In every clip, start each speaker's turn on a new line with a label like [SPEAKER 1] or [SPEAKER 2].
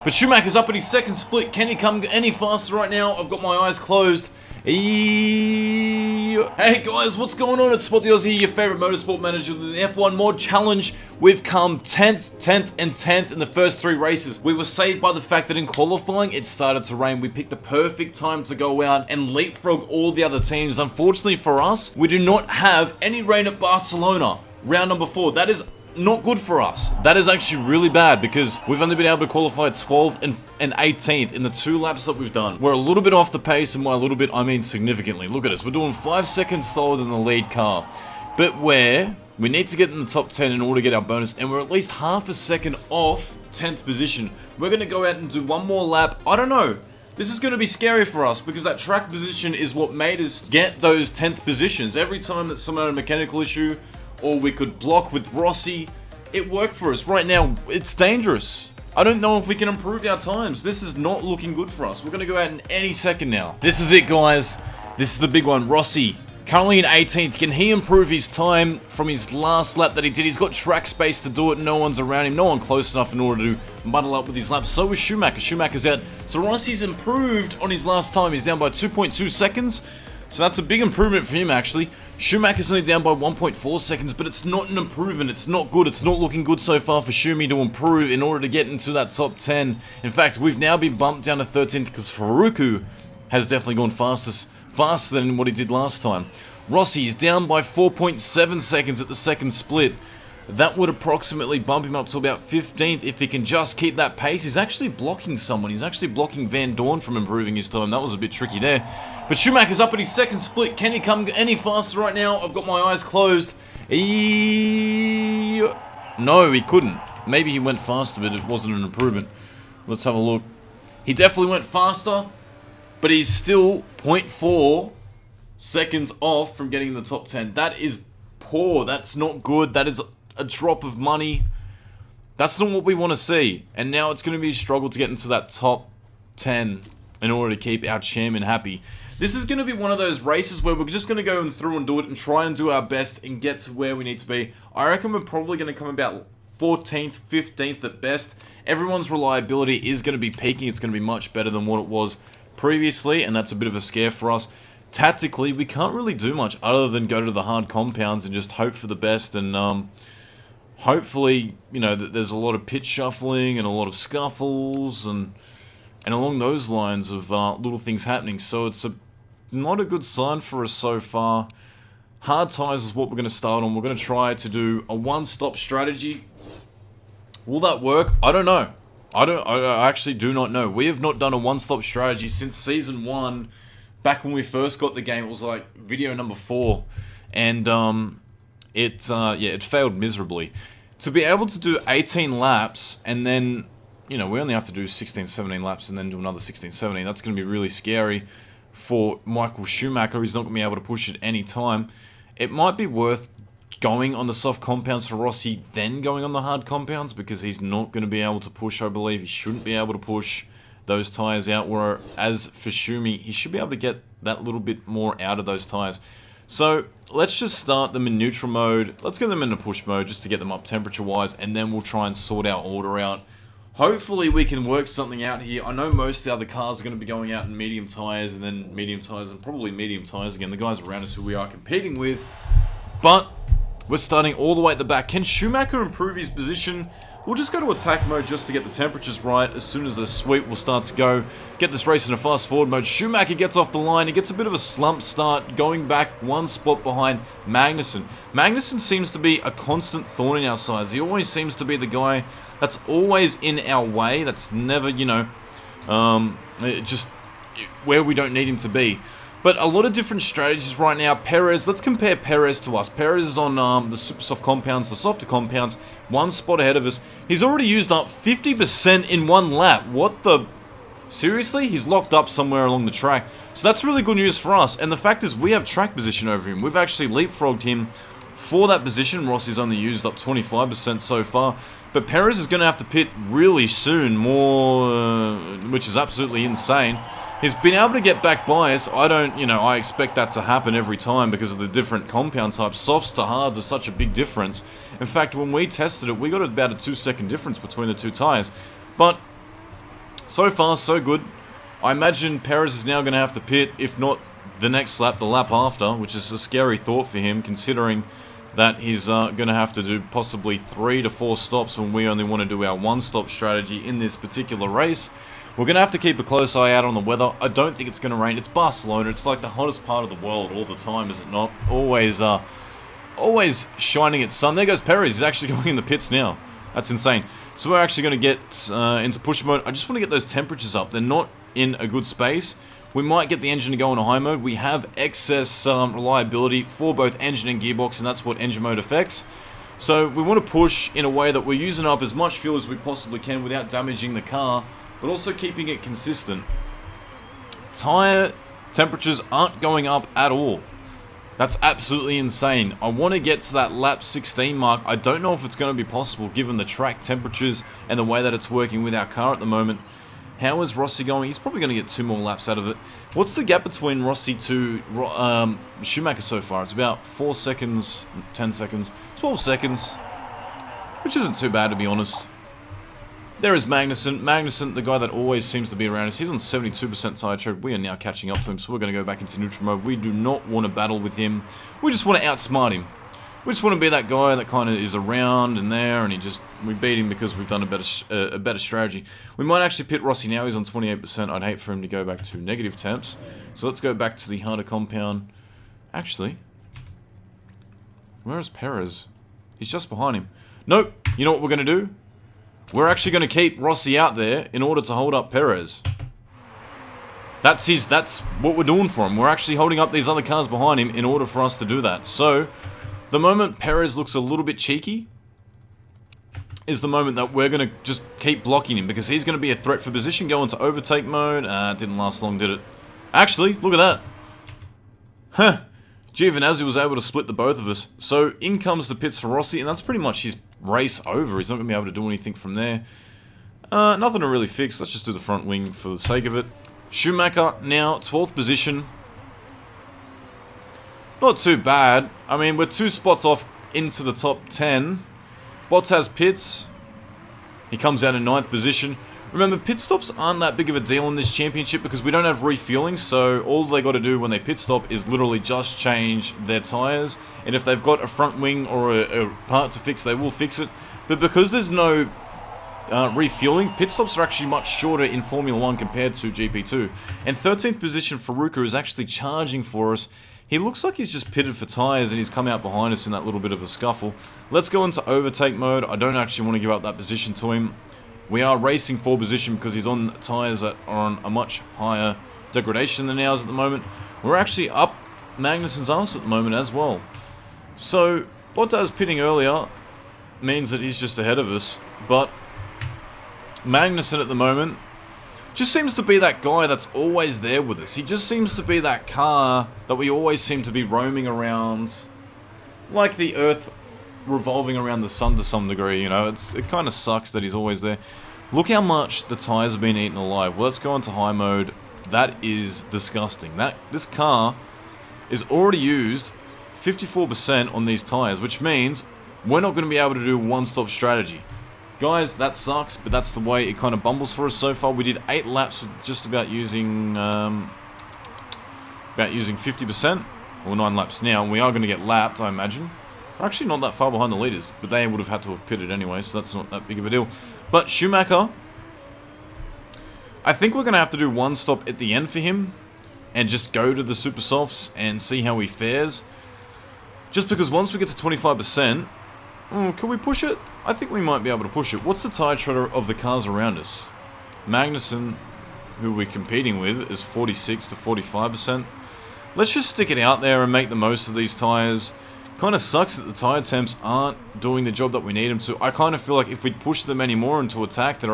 [SPEAKER 1] But Schumacher's up at his second split. Can he come any faster right now? I've got my eyes closed. Hey guys, what's going on? It's Spot the Aussie, your favourite motorsport manager with the F1 Mod Challenge. We've come 10th, and 10th in the first 3 races. We were saved by the fact that in qualifying, it started to rain. We picked the perfect time to go out and leapfrog all the other teams. Unfortunately for us, we do not have any rain at Barcelona. Round number 4. That is not good for us. That is actually really bad because we've only been able to qualify 12th and 18th in the 2 laps that we've done. We're a little bit off the pace, and by a little bit I mean significantly. Look at us, we're doing 5 seconds slower than the lead car. But we need to get in the top 10 in order to get our bonus, and we're at least half a second off 10th position. We're going to go out and do one more lap. I don't know. This is going to be scary for us because that track position is what made us get those 10th positions. Every time that someone had a mechanical issue, or we could block with Rossi, it worked for us. Right now, it's dangerous. I don't know if we can improve our times. This is not looking good for us. We're going to go out in any second now. This is it, guys. This is the big one. Rossi, currently in 18th. Can he improve his time from his last lap that he did? He's got track space to do it. No one's around him. No one close enough in order to muddle up with his laps. So is Schumacher. Schumacher's out. So Rossi's improved on his last time. He's down by 2.2 seconds. So that's a big improvement for him, actually. Schumacher's only down by 1.4 seconds, but it's not an improvement. It's not good. It's not looking good so far for Schumi to improve in order to get into that top 10. In fact, we've now been bumped down to 13th because Faruku has definitely gone faster than what he did last time. Rossi is down by 4.7 seconds at the second split. That would approximately bump him up to about 15th if he can just keep that pace. He's actually blocking someone. He's actually blocking Van Dorn from improving his time. That was a bit tricky there. But Schumacher's up at his second split. Can he come any faster right now? I've got my eyes closed. No, he couldn't. Maybe he went faster, but it wasn't an improvement. Let's have a look. He definitely went faster, but he's still 0.4 seconds off from getting in the top 10. That is poor. That's not good. That is a drop of money. That's not what we want to see. And now it's going to be a struggle to get into that top 10 in order to keep our chairman happy. This is going to be one of those races where we're just going to go through and do it and try and do our best and get to where we need to be. I reckon we're probably going to come about 14th, 15th at best. Everyone's reliability is going to be peaking. It's going to be much better than what it was previously, and that's a bit of a scare for us. Tactically, we can't really do much other than go to the hard compounds and just hope for the best, and hopefully, you know, there's a lot of pit shuffling and a lot of scuffles and along those lines of little things happening. So it's not a good sign for us so far. Hard tyres is what we're going to start on. We're going to try to do a one-stop strategy. Will that work? I don't know. I actually do not know. We have not done a one-stop strategy since Season 1. Back when we first got the game, it was like video number 4. And it failed miserably. To be able to do 18 laps and then, you know, we only have to do 16, 17 laps and then do another 16, 17. That's going to be really scary for Michael Schumacher. He's not going to be able to push at any time. It might be worth going on the soft compounds for Rossi, then going on the hard compounds, because he's not going to be able to push, I believe. He shouldn't be able to push those tyres out, whereas for Schumi, he should be able to get that little bit more out of those tyres. So let's just start them in neutral mode. Let's get them into push mode just to get them up temperature-wise, and then we'll try and sort our order out. Hopefully we can work something out here. I know most of the other cars are going to be going out in medium tyres, and then medium tyres, and probably medium tyres again. The guys around us who we are competing with. But we're starting all the way at the back. Can Schumacher improve his position? We'll just go to attack mode just to get the temperatures right. As soon as the sweep will start to go, get this race in a fast forward mode. Schumacher gets off the line. He gets a bit of a slump start, going back one spot behind Magnussen. Magnussen seems to be a constant thorn in our sides. He always seems to be the guy that's always in our way. That's never, you know, just where we don't need him to be. But a lot of different strategies right now. Perez, let's compare Perez to us. Perez is on the super soft compounds, the softer compounds, one spot ahead of us. He's already used up 50% in one lap. What the? Seriously? He's locked up somewhere along the track. So that's really good news for us. And the fact is, we have track position over him. We've actually leapfrogged him for that position. Rossi's only used up 25% so far. But Perez is going to have to pit really soon, which is absolutely insane. He's been able to get back by us. I expect that to happen every time because of the different compound types. Softs to hards are such a big difference. In fact, when we tested it, we got about a 2-second difference between the two tyres. But So far, so good. I imagine Perez is now going to have to pit, if not the next lap, the lap after, which is a scary thought for him, considering that he's going to have to do possibly 3 to 4 stops when we only want to do our 1-stop strategy in this particular race. We're going to have to keep a close eye out on the weather. I don't think it's going to rain. It's Barcelona. It's like the hottest part of the world all the time, is it not? Always shining its sun. There goes Perez. He's actually going in the pits now. That's insane. So we're actually going to get into push mode. I just want to get those temperatures up. They're not in a good space. We might get the engine to go into high mode. We have excess reliability for both engine and gearbox, and that's what engine mode affects. So we want to push in a way that we're using up as much fuel as we possibly can without damaging the car, but also keeping it consistent. Tire temperatures aren't going up at all. That's absolutely insane. I want to get to that lap 16 mark. I don't know if it's going to be possible given the track temperatures and the way that it's working with our car at the moment. How is Rossi going? He's probably going to get 2 more laps out of it. What's the gap between Rossi to Schumacher so far? It's about 4 seconds, 10 seconds, 12 seconds, which isn't too bad to be honest. There is Magnussen. Magnussen, the guy that always seems to be around us. He's on 72% tire tread. We are now catching up to him, so we're going to go back into neutral mode. We do not want to battle with him. We just want to outsmart him. We just want to be that guy that kind of is around and there, and we beat him because we've done a better strategy. We might actually pit Rossi now. He's on 28%. I'd hate for him to go back to negative temps. So let's go back to the harder compound. Actually, where is Perez? He's just behind him. Nope. You know what we're going to do? We're actually going to keep Rossi out there in order to hold up Perez. That's what we're doing for him. We're actually holding up these other cars behind him in order for us to do that. So, the moment Perez looks a little bit cheeky is the moment that we're going to just keep blocking him, because he's going to be a threat for position. Go into overtake mode. It didn't last long, did it? Actually, look at that. Huh. Giovinazzi was able to split the both of us. So, in comes the pits for Rossi, and that's pretty much his race over. He's not going to be able to do anything from there. Nothing to really fix. Let's just do the front wing for the sake of it. Schumacher now 12th position. Not too bad. I mean, we're 2 spots off into the top 10. Bottas pits. He comes out in 9th position. Remember, pit stops aren't that big of a deal in this championship because we don't have refueling, so all they got to do when they pit stop is literally just change their tyres, and if they've got a front wing or a part to fix, they will fix it. But because there's no refueling, pit stops are actually much shorter in Formula 1 compared to GP2. And 13th position Faruqa is actually charging for us. He looks like he's just pitted for tyres and he's come out behind us in that little bit of a scuffle. Let's go into overtake mode. I don't actually want to give up that position to him. We are racing for position because he's on tyres that are on a much higher degradation than ours at the moment. We're actually up Magnussen's arse at the moment as well. So, Bottas pitting earlier means that he's just ahead of us. But Magnussen at the moment just seems to be that guy that's always there with us. He just seems to be that car that we always seem to be roaming around, like the Earth revolving around the sun to some degree, you know. It kind of sucks that he's always there. Look how much the tyres have been eaten alive. Well, let's go into high mode. That is disgusting. This car is already used 54% on these tyres, which means we're not going to be able to do one-stop strategy. Guys, that sucks, but that's the way it kind of bumbles for us so far. We did 8 laps with just about using 50%, or 9 laps now, and we are going to get lapped, I imagine. We're actually not that far behind the leaders, but they would have had to have pitted anyway, so that's not that big of a deal. But Schumacher, I think we're going to have to do one stop at the end for him, and just go to the super softs and see how he fares. Just because once we get to 25%, can we push it? I think we might be able to push it. What's the tire tread of the cars around us? Magnussen, who we're competing with, is 46 to 45%. Let's just stick it out there and make the most of these tires. Kind of sucks that the tire temps aren't doing the job that we need them to. I kind of feel like if we push them any more into attack, they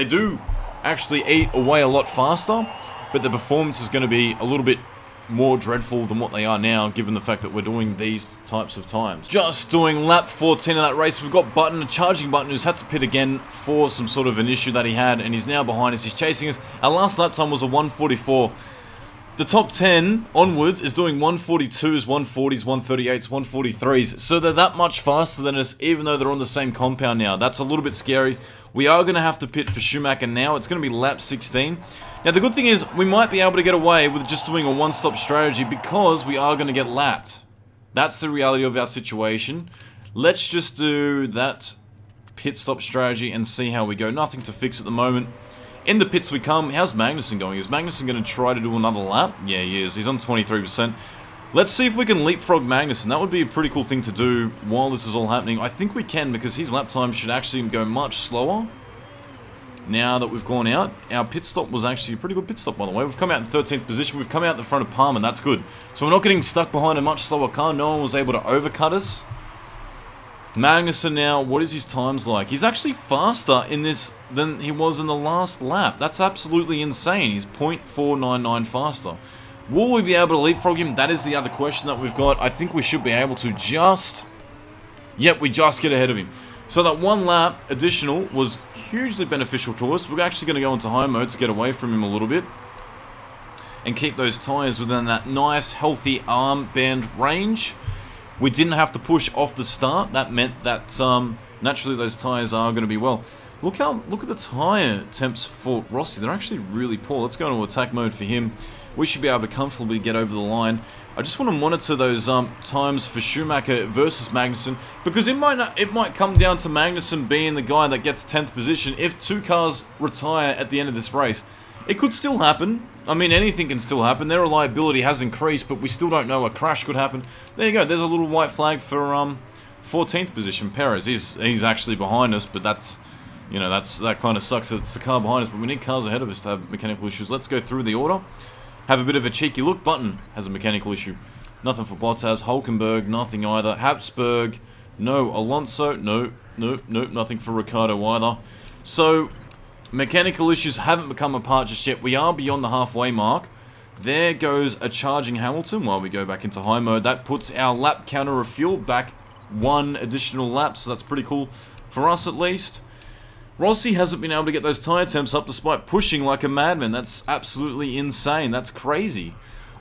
[SPEAKER 1] do actually eat away a lot faster, but the performance is going to be a little bit more dreadful than what they are now, given the fact that we're doing these types of times. Just doing lap 14 of that race, we've got Button, a charging Button, who's had to pit again for some sort of an issue that he had, and he's now behind us. He's chasing us. Our last lap time was a 1:44. the top 10 onwards is doing 142s, 140s, 138s, 143s. So they're that much faster than us, even though they're on the same compound now. That's a little bit scary. We are going to have to pit for Schumacher now. It's going to be lap 16. Now, the good thing is we might be able to get away with just doing a one-stop strategy because we are going to get lapped. That's the reality of our situation. Let's just do that pit stop strategy and see how we go. Nothing to fix at the moment. In the pits we come. How's Magnussen going? Is Magnussen going to try to do another lap? Yeah, he is. He's on 23%. Let's see if we can leapfrog Magnussen. That would be a pretty cool thing to do while this is all happening. I think we can because his lap time should actually go much slower. Now that we've gone out, our pit stop was actually a pretty good pit stop, by the way. We've come out in 13th position. We've come out in the front of Palmer. That's good. So we're not getting stuck behind a much slower car. No one was able to overcut us. Magnussen now, what is his times like? He's actually faster in this than he was in the last lap. That's absolutely insane. He's 0.499 faster. Will we be able to leapfrog him? That is the other question that we've got. I think we should be able to just... Yep, we just get ahead of him. So that one lap additional was hugely beneficial to us. We're actually going to go into high mode to get away from him a little bit. And keep those tyres within that nice, healthy armband range. We didn't have to push off the start. That meant that naturally those tyres are going to be well. Look at the tyre temps for Rossi. They're actually really poor. Let's go into attack mode for him. We should be able to comfortably get over the line. I just want to monitor those times for Schumacher versus Magnussen because it might come down to Magnussen being the guy that gets 10th position if two cars retire at the end of this race. It could still happen. I mean, anything can still happen. Their reliability has increased, but we still don't know. A crash could happen. There you go. There's a little white flag for 14th position. Perez. He's actually behind us, but that's, you know, that kind of sucks. It's a car behind us, but we need cars ahead of us to have mechanical issues. Let's go through the order. Have a bit of a cheeky look. Button has a mechanical issue. Nothing for Bottas. Hulkenberg, nothing either. Habsburg, no. Alonso, no. Nothing for Ricciardo either. So... mechanical issues haven't become a part just yet. We are beyond the halfway mark. There goes a charging Hamilton while we go back into high mode. That puts our lap counter of fuel back one additional lap, so that's pretty cool for us at least. Rossi hasn't been able to get those tyre temps up despite pushing like a madman. That's absolutely insane. That's crazy.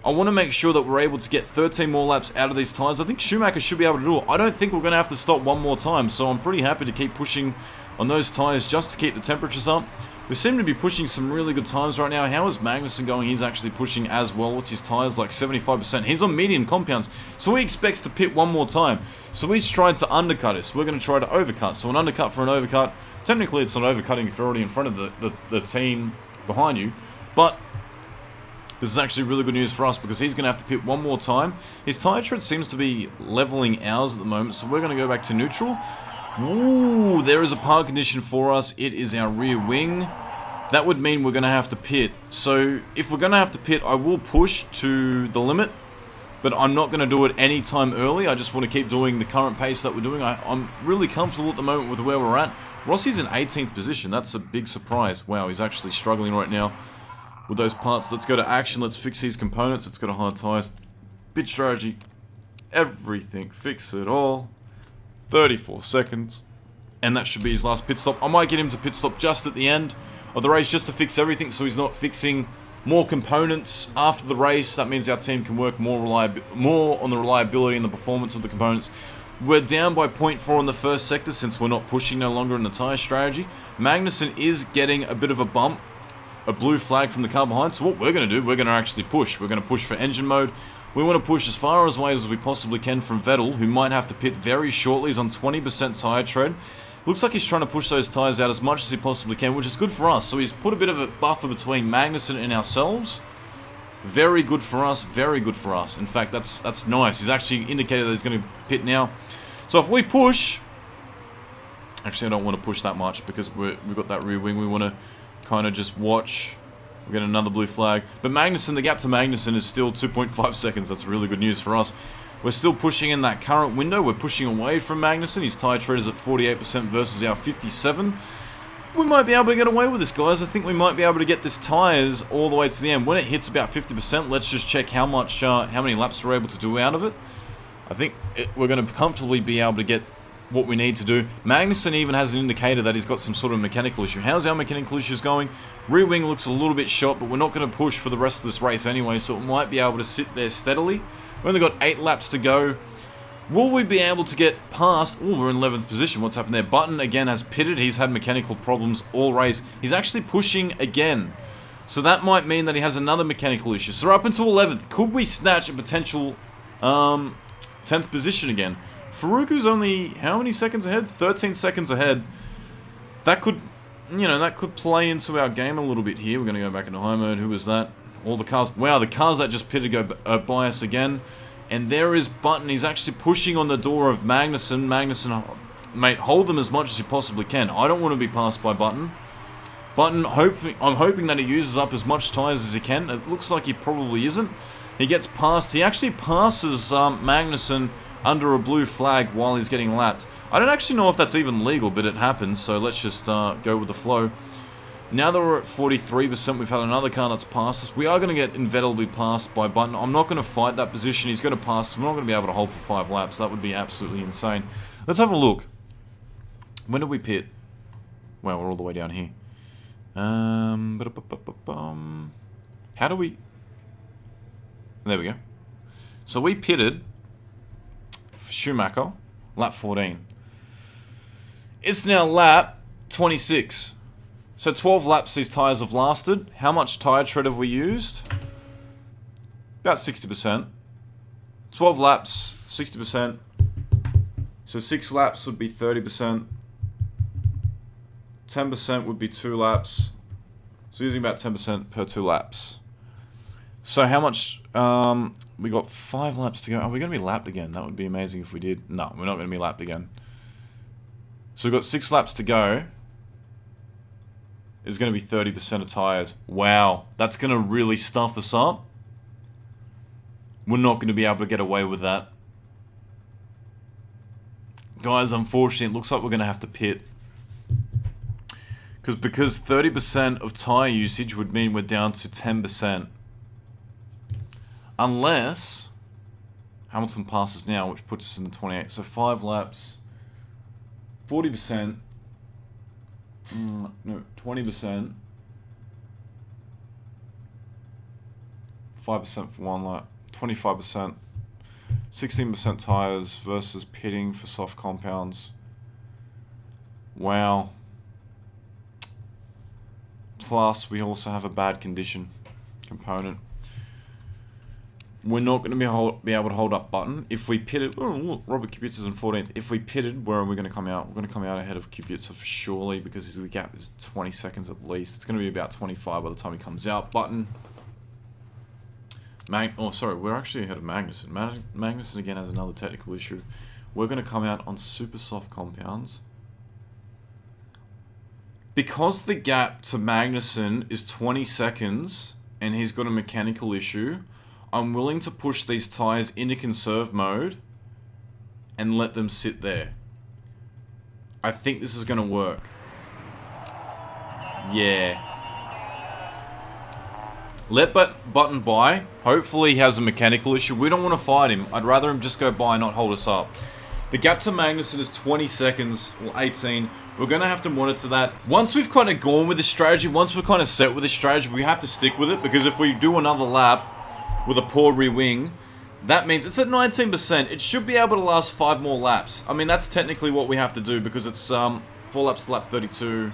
[SPEAKER 1] I want to make sure that we're able to get 13 more laps out of these tyres. I think Schumacher should be able to do it. I don't think we're going to have to stop one more time, so I'm pretty happy to keep pushing on those tyres just to keep the temperatures up. We seem to be pushing some really good times right now. How is Magnussen going? He's actually pushing as well. What's his tyres? Like 75%. He's on medium compounds, so he expects to pit one more time. So he's trying to undercut us. We're going to try to overcut. So an undercut for an overcut. Technically, it's not overcutting if you're already in front of the team behind you. But this is actually really good news for us because he's going to have to pit one more time. His tyre tread seems to be leveling ours at the moment, so we're going to go back to neutral. Ooh, there is a park condition for us. It is our rear wing. That would mean we're going to have to pit. So if we're going to have to pit, I will push to the limit, but I'm not going to do it any time early. I just want to keep doing the current pace that we're doing. I'm really comfortable at the moment with where we're at. Rossi's in 18th position. That's a big surprise. Wow, he's actually struggling right now with those parts. Let's go to action. Let's fix these components. Let's go to hard tires. Pit strategy. Everything. Fix it all. 34 seconds. And that should be his last pit stop. I might get him to pit stop just at the end of the race just to fix everything so he's not fixing more components after the race. That means our team can work more on the reliability and the performance of the components. We're down by 0.4 in the first sector since we're not pushing no longer in the tyre strategy. Magnussen is getting a bit of a bump. A blue flag from the car behind. So what we're going to do, we're going to actually push. We're going to push for engine mode. We want to push as far away as we possibly can from Vettel, who might have to pit very shortly. He's on 20% tyre tread. Looks like he's trying to push those tyres out as much as he possibly can, which is good for us. So he's put a bit of a buffer between Magnussen and ourselves. Very good for us, very good for us. In fact, that's nice. He's actually indicated that he's going to pit now. So if we push... Actually, I don't want to push that much because we've got that rear wing. We want to kind of just watch... We get another blue flag. But Magnussen, the gap to Magnussen is still 2.5 seconds. That's really good news for us. We're still pushing in that current window. We're pushing away from Magnussen. His tyre tread is at 48% versus our 57%. We might be able to get away with this, guys. I think we might be able to get this tyres all the way to the end. When it hits about 50%, let's just check how many laps we're able to do out of it. I think we're going to comfortably be able to get what we need to do. Magnussen even has an indicator that he's got some sort of mechanical issue. How's our mechanical issues going? Rear wing looks a little bit shot, but we're not going to push for the rest of this race anyway, so it might be able to sit there steadily. We've only got 8 laps to go. Will we be able to get past... Oh, we're in 11th position. What's happened there? Button, again, has pitted. He's had mechanical problems all race. He's actually pushing again. So that might mean that he has another mechanical issue. So we're up until 11th. Could we snatch a potential 10th position again? Faruku's only, how many seconds ahead? 13 seconds ahead. That could, you know, that could play into our game a little bit here. We're going to go back into high mode. Who was that? All the cars. Wow, the cars that just pitted go by us again. And there is Button. He's actually pushing on the door of Magnussen. Magnussen, mate, hold them as much as you possibly can. I don't want to be passed by Button. Button, I'm hoping that he uses up as much tyres as he can. It looks like he probably isn't. He gets past. He actually passes Magnussen under a blue flag while he's getting lapped. I don't actually know if that's even legal, but it happens, so let's just go with the flow. Now that we're at 43%, we've had another car that's passed us. We are going to get inevitably passed by Button. I'm not going to fight that position. He's going to pass us. We're not going to be able to hold for 5 laps. That would be absolutely insane. Let's have a look. When did we pit? Well, we're all the way down here. How do we... There we go. So we pitted for Schumacher, lap 14. It's now lap 26. So 12 laps these tyres have lasted. How much tyre tread have we used? About 60%. 12 laps, 60%. So 6 laps would be 30%. 10% would be 2 laps. So using about 10% per 2 laps. So how much... we got 5 laps to go. Are we going to be lapped again? That would be amazing if we did. No, we're not going to be lapped again. So we've got 6 laps to go. It's going to be 30% of tyres. Wow, that's going to really stuff us up. We're not going to be able to get away with that. Guys, unfortunately, it looks like we're going to have to pit. Because 30% of tyre usage would mean we're down to 10%. Unless Hamilton passes now, which puts us in the 28. So 5 laps, 40%, no, 20%, 5% for 1 lap, 25%, 16% tyres versus pitting for soft compounds. Wow. Plus, we also have a bad condition component. We're not going to be able to hold up Button. If we pitted... Oh, look, Robert Kubica is in 14th. If we pitted, where are we going to come out? We're going to come out ahead of Kubica surely, because the gap is 20 seconds at least. It's going to be about 25 by the time he comes out. Button. Oh, sorry. We're actually ahead of Magnussen. Magnussen, again, has another technical issue. We're going to come out on super soft compounds. Because the gap to Magnussen is 20 seconds, and he's got a mechanical issue... I'm willing to push these tyres into conserve mode and let them sit there. I think this is going to work. Yeah. Let Button by. Hopefully he has a mechanical issue. We don't want to fight him. I'd rather him just go by and not hold us up. The gap to Magnussen is 20 seconds, or 18. We're going to have to monitor that. Once we've kind of gone with this strategy, once we're kind of set with this strategy, we have to stick with it. Because if we do another lap... with a poor rear wing, that means it's at 19%. It should be able to last 5 more laps. I mean, that's technically what we have to do because it's 4 laps to lap 32.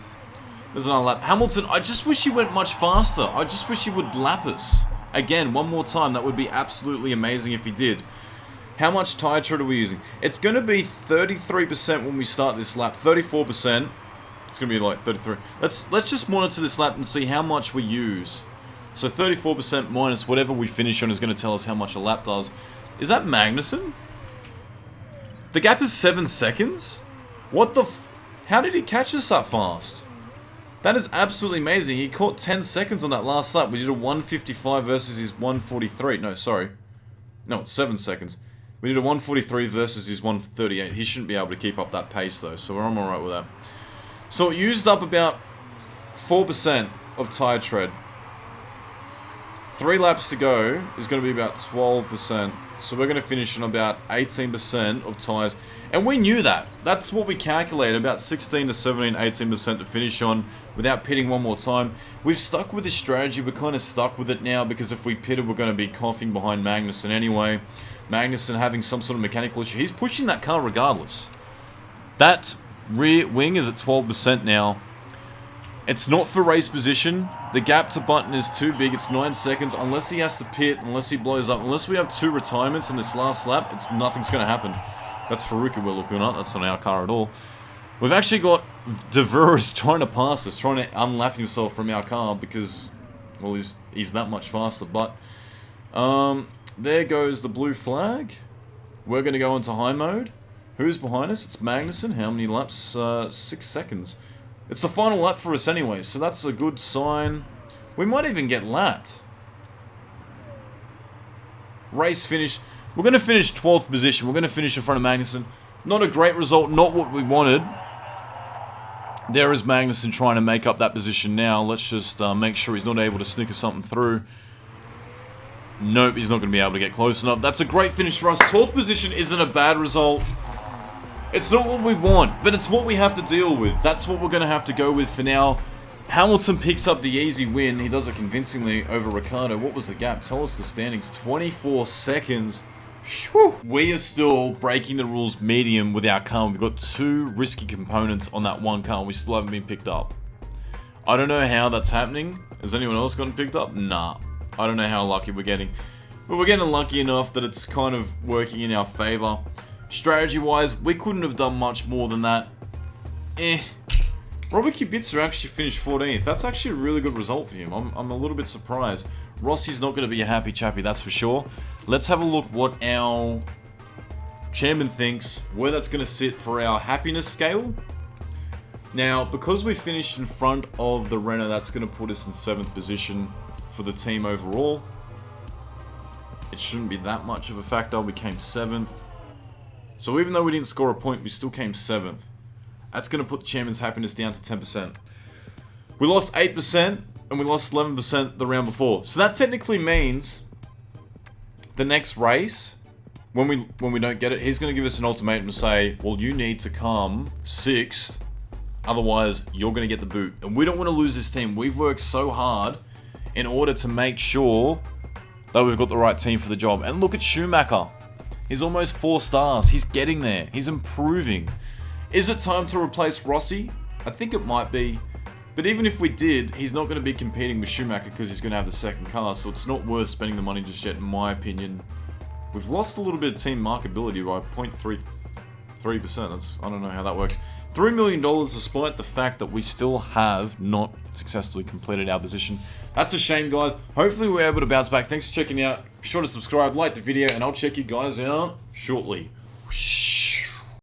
[SPEAKER 1] There's another lap. Hamilton, I just wish he went much faster. I just wish he would lap us. Again, one more time. That would be absolutely amazing if he did. How much tyre tread are we using? It's going to be 33% when we start this lap. 34%. It's going to be like 33. Let's just monitor this lap and see how much we use. So 34% minus whatever we finish on is going to tell us how much a lap does. Is that Magnussen? The gap is 7 seconds? What the how did he catch us that fast? That is absolutely amazing. He caught 10 seconds on that last lap. We did a 155 versus his 143. No, sorry. No, it's 7 seconds. We did a 143 versus his 138. He shouldn't be able to keep up that pace though, so I'm alright with that. So it used up about 4% of tyre tread. 3 laps to go is going to be about 12%. So we're going to finish on about 18% of tyres. And we knew that. That's what we calculated, about 16 to 17, 18% to finish on without pitting one more time. We've stuck with this strategy. We're kind of stuck with it now because if we pitted, we're going to be coughing behind Magnussen anyway. Magnussen having some sort of mechanical issue. He's pushing that car regardless. That rear wing is at 12% now. It's not for race position. The gap to Button is too big. It's 9 seconds. Unless he has to pit, unless he blows up, unless we have 2 retirements in this last lap, nothing's going to happen. That's Faruqi we're looking at. That's not our car at all. We've actually got De Vries trying to pass us, trying to unlap himself from our car because, well, he's that much faster. But there goes the blue flag. We're going to go into high mode. Who's behind us? It's Magnussen. How many laps? 6 seconds. It's the final lap for us anyway, so that's a good sign. We might even get lapped. Race finish. We're going to finish 12th position. We're going to finish in front of Magnussen. Not a great result, not what we wanted. There is Magnussen trying to make up that position now. Let's just make sure he's not able to snicker something through. Nope, he's not going to be able to get close enough. That's a great finish for us. 12th position isn't a bad result. It's not what we want, but it's what we have to deal with. That's what we're going to have to go with for now. Hamilton picks up the easy win. He does it convincingly over Ricciardo. What was the gap? Tell us the standings. 24 seconds. Whew. We are still breaking the rules medium with our car. We've got 2 risky components on that one car. We still haven't been picked up. I don't know how that's happening. Has anyone else gotten picked up? Nah. I don't know how lucky we're getting. But we're getting lucky enough that it's kind of working in our favour. Strategy-wise, we couldn't have done much more than that. Robert Kubica actually finished 14th. That's actually a really good result for him. I'm a little bit surprised. Rossi's not going to be a happy chappy, that's for sure. Let's have a look what our chairman thinks, where that's going to sit for our happiness scale. Now, because we finished in front of the Renault, that's going to put us in 7th position for the team overall. It shouldn't be that much of a factor. We came 7th. So even though we didn't score a point, we still came 7th. That's going to put the chairman's happiness down to 10%. We lost 8% and we lost 11% the round before. So that technically means the next race, when we don't get it, he's going to give us an ultimatum to say, well, you need to come 6th, otherwise you're going to get the boot. And we don't want to lose this team. We've worked so hard in order to make sure that we've got the right team for the job. And look at Schumacher. He's almost 4 stars. He's getting there. He's improving. Is it time to replace Rossi? I think it might be. But even if we did, he's not going to be competing with Schumacher because he's going to have the second car. So it's not worth spending the money just yet, in my opinion. We've lost a little bit of team markability by 0.33%. I don't know how that works. $3 million despite the fact that we still have not successfully completed our position. That's a shame, guys. Hopefully we're able to bounce back. Thanks for checking out. Be sure to subscribe, like the video, and I'll check you guys out shortly.